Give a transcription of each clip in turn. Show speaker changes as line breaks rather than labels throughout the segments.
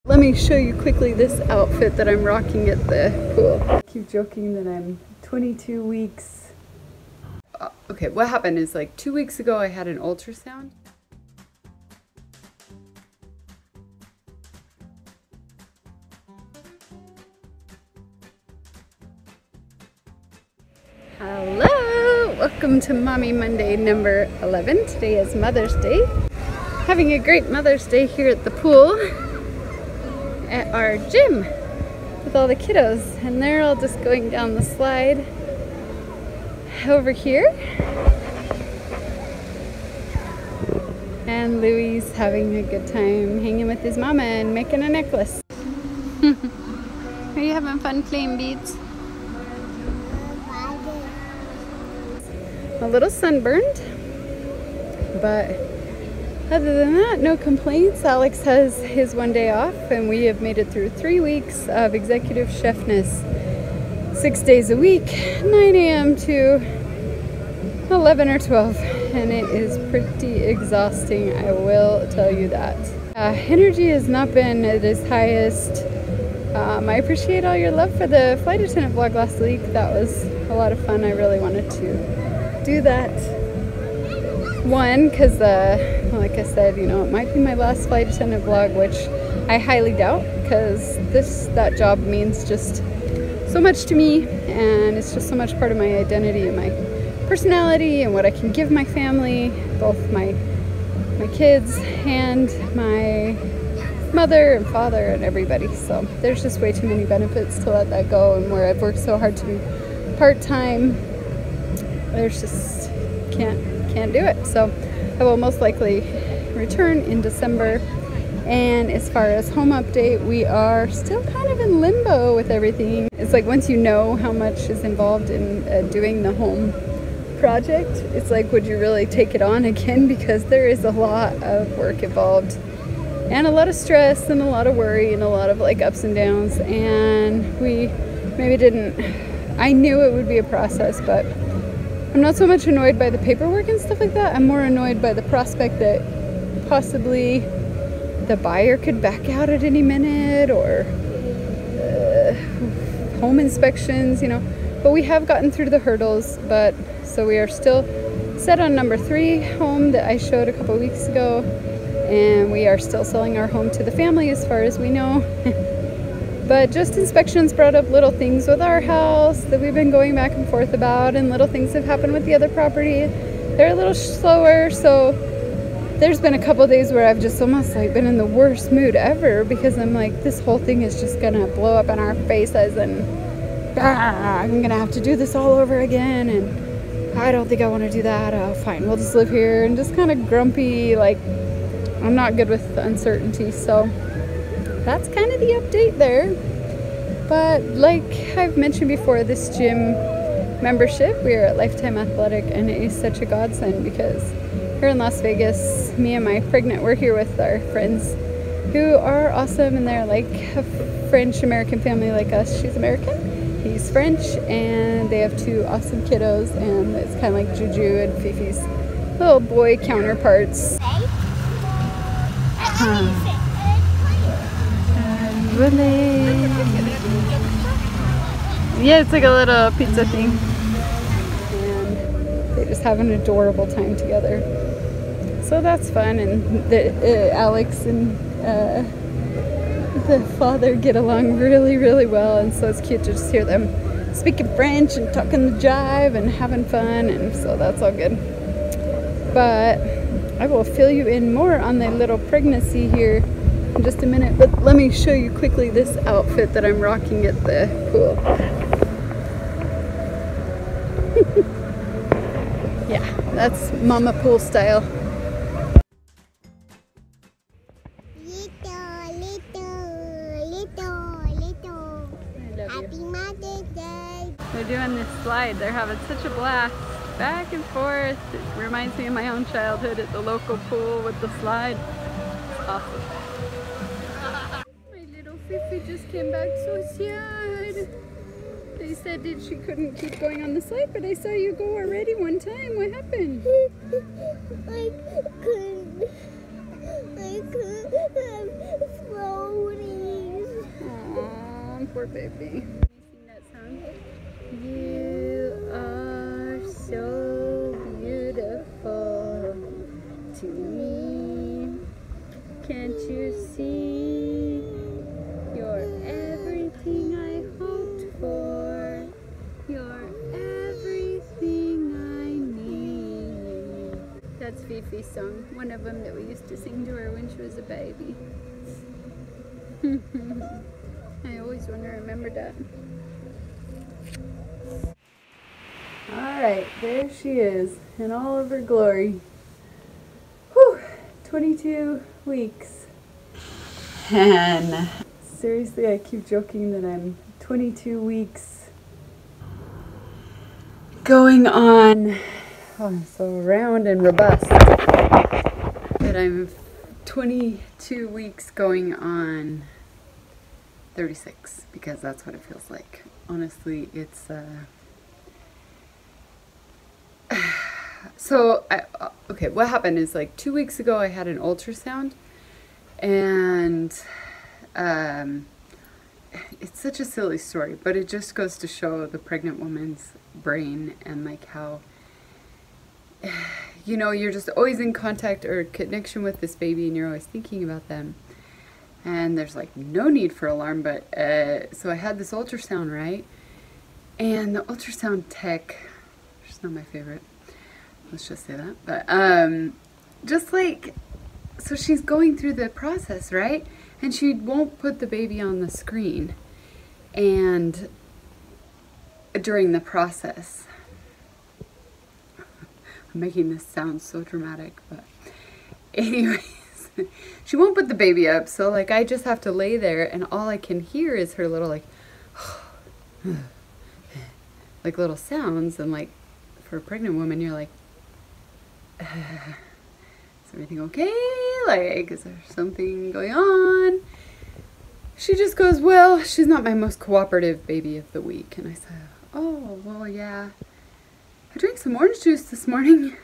Let me show you quickly this outfit that I'm rocking at the pool. I keep joking that I'm 22 weeks. Okay, what happened is like 2 weeks ago I had an ultrasound. Hello! Welcome to Mommy Monday number 11. Today is Mother's Day. Having a great Mother's Day here at the pool at our gym with all the kiddos, and they're all just going down the slide over here. And Louis having a good time hanging with his mama and making a necklace. Are you having fun playing beads? A little sunburned, but other than that, no complaints. Alex has his one day off, and we have made it through 3 weeks of executive chefness. 6 days a week, 9 a.m. to 11 or 12, and it is pretty exhausting, I will tell you that. Energy has not been at its highest. I appreciate all your love for the flight attendant vlog last week. That was a lot of fun. I really wanted to do that. One, because like I said, you know, it might be my last flight attendant vlog, which I highly doubt, because that job means just so much to me, and it's just so much part of my identity and my personality and what I can give my family, both my kids and my mother and father and everybody. So there's just way too many benefits to let that go, and where I've worked so hard to be part-time, there's just can't do it. So I will most likely return in December. And as far as home update, we are still kind of in limbo with everything. It's like once you know how much is involved in doing the home project, it's like, would you really take it on again? Because there is a lot of work involved, and a lot of stress, and a lot of worry, and a lot of like ups and downs. And we maybe didn't, I knew it would be a process, but I'm not so much annoyed by the paperwork and stuff like that. I'm more annoyed by the prospect that possibly the buyer could back out at any minute, or home inspections, you know. But we have gotten through the hurdles, but so we are still set on number 3 home that I showed a couple weeks ago, and we are still selling our home to the family as far as we know. But just inspections brought up little things with our house that we've been going back and forth about, and little things have happened with the other property. They're a little slower, so there's been a couple days where I've just almost like been in the worst mood ever, because I'm like, this whole thing is just gonna blow up in our faces, and I'm gonna have to do this all over again, and I don't think I want to do that. Oh, fine, we'll just live here, and just kind of grumpy, like I'm not good with uncertainty. So that's kind of the update there. But like I've mentioned before, this gym membership, we are at Lifetime Athletic, and it is such a godsend, because here in Las Vegas, me and my pregnant, we're here with our friends who are awesome, and they're like a French-American family like us. She's American, he's French, and they have 2 awesome kiddos, and it's kind of like Juju and Fifi's little boy counterparts. Yeah, it's like a little pizza thing, and they just have an adorable time together. So that's fun, and Alex and the father get along really, really well, and so it's cute to just hear them speaking French and talking the jive and having fun, and so that's all good. But I will fill you in more on the little pregnancy here in just a minute, but let me show you quickly this outfit that I'm rocking at the pool. Yeah, that's mama pool style. Happy Mother's Day. They're doing this slide. They're having such a blast. Back and forth. It reminds me of my own childhood at the local pool with the slide. It's awesome. My little Fifi just came back so sad. They said that she couldn't keep going on the slide, but I saw you go already one time. What happened? I couldn't. I'm floating. poor baby. Can you sing that song? You are so beautiful to me. Can't you see? You're everything I hoped for. You're everything I need. That's Fifi's song, one of them that we used to sing to her when she was a baby. I always want to remember that. Alright, there she is in all of her glory. Whew, 22 weeks. And seriously, I keep joking that I'm 22 weeks going on, oh, I'm so round and robust, that I'm 22 weeks going on 36, because that's what it feels like. Honestly, it's so okay, what happened is, like, 2 weeks ago I had an ultrasound, and it's such a silly story, but it just goes to show the pregnant woman's brain, and like how, you know, you're just always in contact or connection with this baby, and you're always thinking about them, and there's like no need for alarm. But so I had this ultrasound, right? And the ultrasound tech, she's not my favorite, let's just say that, but just like, so she's going through the process, right? And she won't put the baby on the screen, and during the process, I'm making this sound so dramatic, but anyways, she won't put the baby up, so like I just have to lay there, and all I can hear is her little like like little sounds, and like for a pregnant woman you're like, is everything okay? Like, is there something going on? She just goes, well, she's not my most cooperative baby of the week. And I said, oh, well, yeah, I drank some orange juice this morning.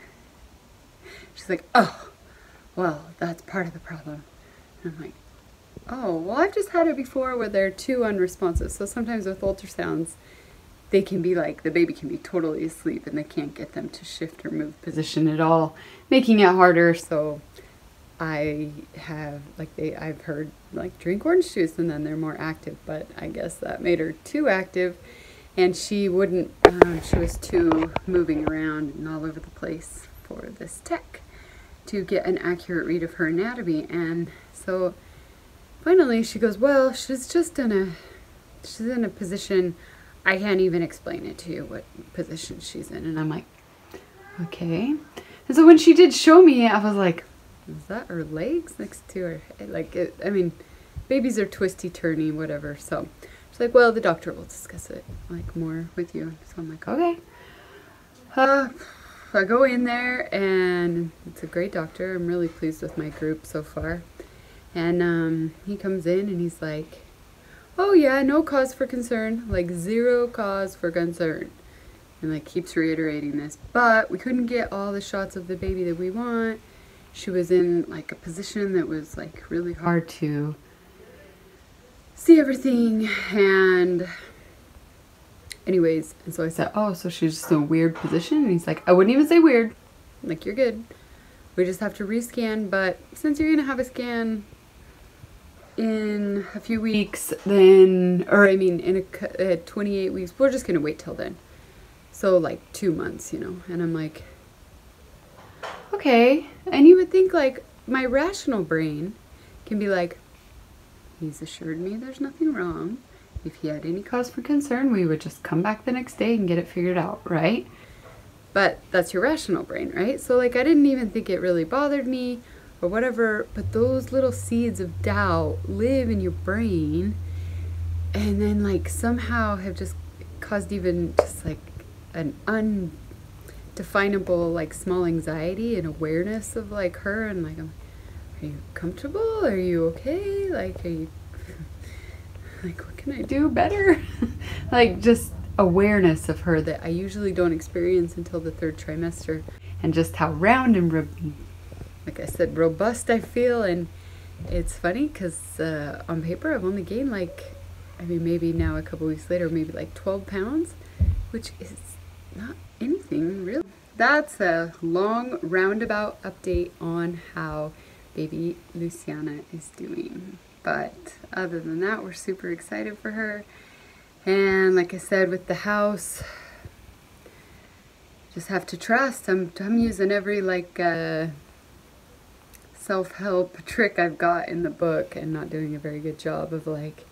She's like, oh, well, that's part of the problem. And I'm like, oh, well, I've just had it before where they're too unresponsive. So sometimes with ultrasounds, they can be like, the baby can be totally asleep and they can't get them to shift or move position at all, making it harder. So I have, like, I've heard, like, drink orange juice and then they're more active, but I guess that made her too active, and she wouldn't, she was too moving around and all over the place for this tech to get an accurate read of her anatomy. And so finally she goes, well, she's in a position, I can't even explain it to you what position she's in. And I'm like, okay. And so when she did show me, I was like, is that her legs next to her head? Like, I mean, babies are twisty, turny, whatever. So she's like, well, the doctor will discuss it, like, more with you. So I'm like, okay. I go in there, and it's a great doctor. I'm really pleased with my group so far. And he comes in, and he's like, oh, yeah, no cause for concern. Like, zero cause for concern. And, like, keeps reiterating this. But we couldn't get all the shots of the baby that we want. She was in, like, a position that was, like, really hard to see everything. And anyways, and so I said, oh, so she's just in a weird position? And he's like, I wouldn't even say weird. I'm like, you're good. We just have to rescan. But since you're going to have a scan in a few weeks, then, or I mean, in 28 weeks, we're just going to wait till then. So, like, 2 months, you know. And I'm like, okay. And you would think, like, my rational brain can be like, he's assured me there's nothing wrong. If he had any cause for concern, we would just come back the next day and get it figured out, right? But that's your rational brain, right? So, like, I didn't even think it really bothered me or whatever, but those little seeds of doubt live in your brain, and then, like, somehow have just caused even just, like, an undefinable, like, small anxiety and awareness of, like, her. And, like, are you comfortable? Are you okay? Like, are you, like, what can I do better? Like, just awareness of her that I usually don't experience until the 3rd trimester. And just how round and, like I said, robust I feel. And it's funny because on paper I've only gained, like, I mean, maybe now a couple weeks later, maybe like 12 pounds, which is not anything really. That's a long roundabout update on how baby Luciana is doing. But other than that, we're super excited for her. And like I said, with the house, just have to trust. I'm using every like self-help trick I've got in the book, and not doing a very good job of like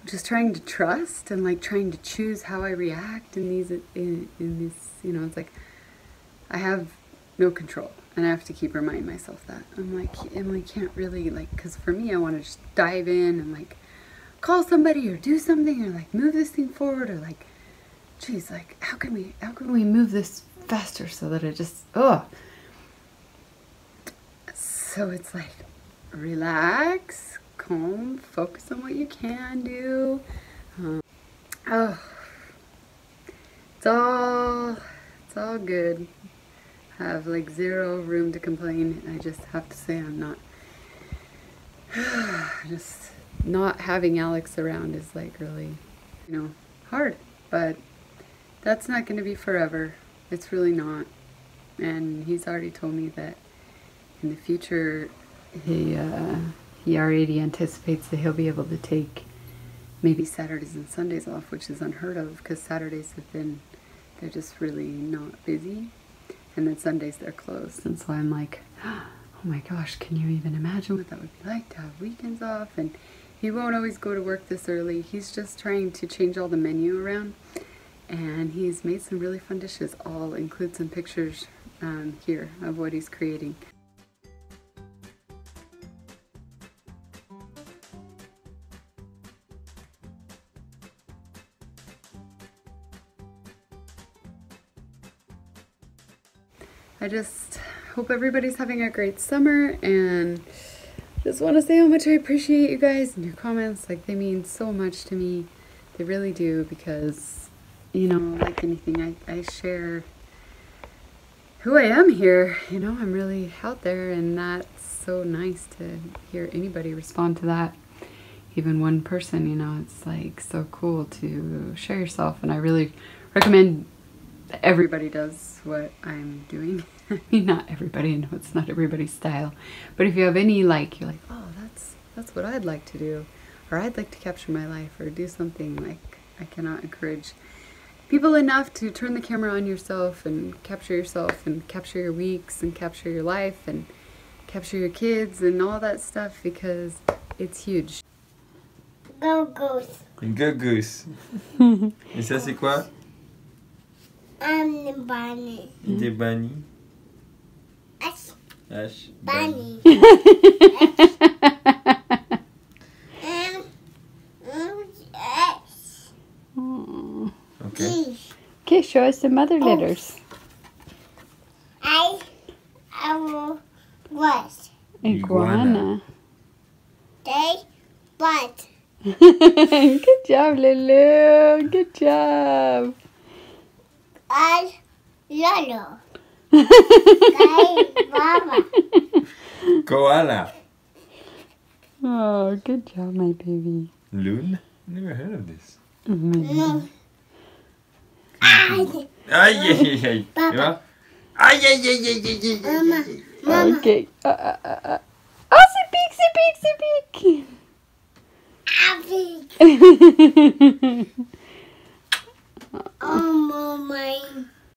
just trying to trust and like trying to choose how I react in these in this, you know, it's like I have no control, and I have to keep reminding myself that. I'm like, Emily can't really, like, because for me I want to just dive in and like call somebody or do something or like move this thing forward, or like, geez, like how can we move this faster so that it just, oh. So it's like, relax, calm, focus on what you can do. It's all good. I have like zero room to complain. I just have to say I'm not, just not having Alex around is like really, you know, hard. But that's not going to be forever. It's really not. And he's already told me that in the future, he already anticipates that he'll be able to take maybe Saturdays and Sundays off, which is unheard of because Saturdays have been, they're just really not busy, and then Sundays they're closed. And so I'm like, oh my gosh, can you even imagine what that would be like to have weekends off? And he won't always go to work this early. He's just trying to change all the menu around, and he's made some really fun dishes. I'll include some pictures here of what he's creating. I just hope everybody's having a great summer, and just want to say how much I appreciate you guys and your comments. Like, they mean so much to me. They really do, because, you know, like anything, I share who I am here. You know, I'm really out there, and that's so nice to hear anybody respond to that. Even one person, you know, it's like so cool to share yourself, and I really recommend everybody does what I'm doing. I mean, not everybody, I know it's not everybody's style, but if you have any, like, you're like, oh, that's what I'd like to do, or I'd like to capture my life, or do something, like, I cannot encourage people enough to turn the camera on yourself and capture your weeks and capture your life and capture your kids and all that stuff, because it's huge.
Go goose.
Go goose. Et ça c'est quoi?
I'm the bunny.
Des bunny.
Ash.
Ash.
Bunny.
Okay.
Okay, show us the mother letters.
I will was.
Iguana.
They but.
Good job, Lulu. Good job.
I Lolo. I Mama.
Koala.
Oh, good job, my baby.
Loon? Never heard of this.
No. I.
Aïe aïe aïe. Tu vois? Aïe aïe aïe aïe aïe.
Mama.
Okay. Oh, c'est pique.
Abby.